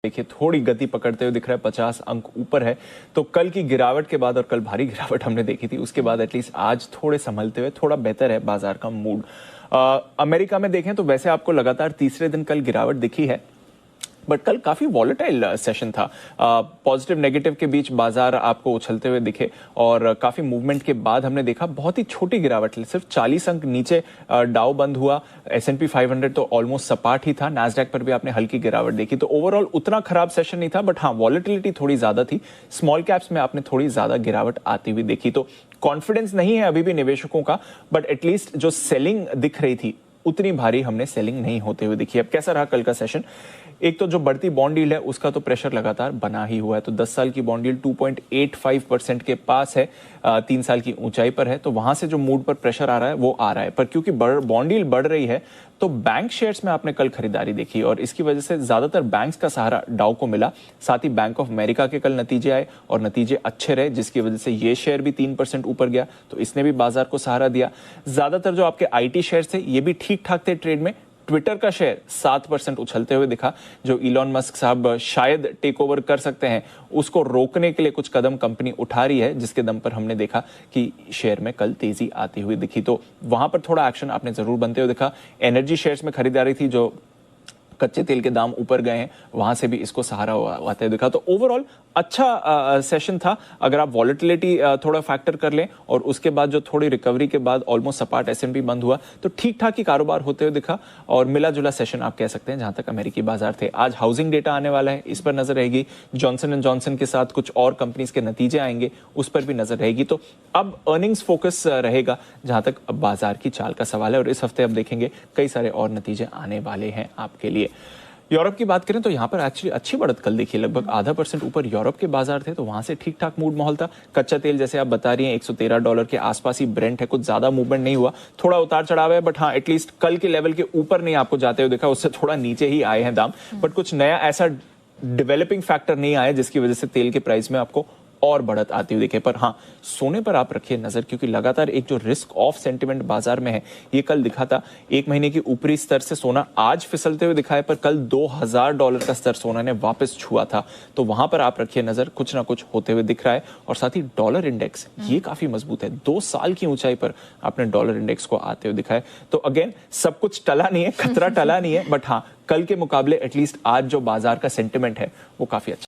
देखिए थोड़ी गति पकड़ते हुए दिख रहा है, 50 अंक ऊपर है। तो कल की गिरावट के बाद, और कल भारी गिरावट हमने देखी थी, उसके बाद एटलीस्ट आज थोड़े संभलते हुए थोड़ा बेहतर है बाजार का मूड। अमेरिका में देखें तो वैसे आपको लगातार तीसरे दिन कल गिरावट दिखी है, बट कल काफी वॉलेटाइल सेशन था। पॉजिटिव नेगेटिव के बीच बाजार आपको उछलते हुए दिखे और काफी मूवमेंट के बाद हमने देखा बहुत ही छोटी गिरावट, सिर्फ 40 अंक नीचे डाउ बंद हुआ। S&P 500 तो ऑलमोस्ट सपाट ही था। नैस्डैक पर भी आपने हल्की गिरावट देखी। तो ओवरऑल उतना खराब सेशन नहीं था, बट हाँ वॉलेटिलिटी थोड़ी ज्यादा थी। स्मॉल कैप्स में आपने थोड़ी ज्यादा गिरावट आती हुई देखी। तो कॉन्फिडेंस नहीं है अभी भी निवेशकों का, बट एटलीस्ट जो सेलिंग दिख रही थी उतनी भारी हमने सेलिंग नहीं होते हुए देखी। अब कैसा रहा कल का सेशन? एक तो जो बढ़ती बॉन्ड यील्ड है उसका तो प्रेशर लगातार बना ही हुआ है। तो 10 साल की बॉन्ड यील्ड 2.85% के पास है, 3 साल की ऊंचाई पर है। तो वहां से जो मूड पर प्रेशर आ रहा है वो आ रहा है। पर क्योंकि बॉन्ड यील्ड बढ़ रही है तो बैंक शेयर्स में आपने कल खरीदारी देखी और इसकी वजह से ज्यादातर बैंक्स का सहारा डाउ को मिला। साथ ही बैंक ऑफ अमेरिका के कल नतीजे आए और नतीजे अच्छे रहे, जिसकी वजह से ये शेयर भी 3% ऊपर गया। तो इसने भी बाजार को सहारा दिया। ज्यादातर जो आपके IT शेयर थे ये भी ठीक ठाक थे ट्रेड में। ट्विटर का शेयर 7% उछलते हुए दिखा। जो इलॉन मस्क साहब शायद टेक ओवर कर सकते हैं, उसको रोकने के लिए कुछ कदम कंपनी उठा रही है, जिसके दम पर हमने देखा कि शेयर में कल तेजी आती हुई दिखी। तो वहां पर थोड़ा एक्शन आपने जरूर बनते हुए दिखा। एनर्जी शेयर्स में खरीदारी थी, जो कच्चे तेल के दाम ऊपर गए हैं, वहां से भी इसको सहारा आते हुए दिखा। तो ओवरऑल अच्छा सेशन था। अगर आप वॉलेटिलिटी थोड़ा फैक्टर कर लें और उसके बाद जो थोड़ी रिकवरी के बाद ऑलमोस्ट सपाट S&P बंद हुआ, तो ठीक ठाक ही कारोबार होते हुए दिखा और मिला जुला सेशन आप कह सकते हैं जहां तक अमेरिकी बाजार थे। आज हाउसिंग डेटा आने वाला है, इस पर नजर रहेगी। जॉनसन एंड जॉनसन के साथ कुछ और कंपनीज के नतीजे आएंगे, उस पर भी नजर रहेगी। तो अब अर्निंग्स फोकस रहेगा जहां तक अब बाजार की चाल का सवाल है। और इस हफ्ते अब देखेंगे कई सारे और नतीजे आने वाले हैं आपके लिए। यूरोप की बात करें तो यहां पर एक्चुअली अच्छी बढ़त कल देखिए, लगभग ½ % ऊपर यूरोप के बाजार थे। तो वहां से ठीक ठाक मूड माहौल था। कच्चा तेल जैसे आप बता रही हैं $113 के आसपास ही ब्रेंट है, कुछ ज्यादा मूवमेंट नहीं हुआ, थोड़ा उतार चढ़ाव है, बट हाँ एटलीस्ट कल के लेवल के ऊपर नहीं आपको जाते हुए देखा, उससे थोड़ा नीचे ही आए हैं दाम। बट कुछ नया ऐसा डेवलपिंग फैक्टर नहीं आया जिसकी वजह से तेल के प्राइस में आपको और बढ़त आती हुई दिखे। पर हाँ सोने पर आप रखिए नजर, क्योंकि लगातार एक जो रिस्क ऑफ सेंटिमेंट बाजार में है ये कल दिखा था। एक महीने की ऊपरी स्तर से सोना आज फिसलते हुए दिखा है, पर कल $2000 का स्तर सोना ने वापस छुआ था। तो वहां पर आप रखिए नजर, कुछ ना कुछ होते हुए दिख रहा है। और साथ ही डॉलर इंडेक्स ये काफी मजबूत है, 2 साल की ऊंचाई पर आपने डॉलर इंडेक्स को आते हुए दिखा है। तो अगेन सब कुछ टला नहीं है, खतरा टला नहीं है, बट हाँ कल के मुकाबले एटलीस्ट आज जो बाजार का सेंटिमेंट है वो काफी अच्छा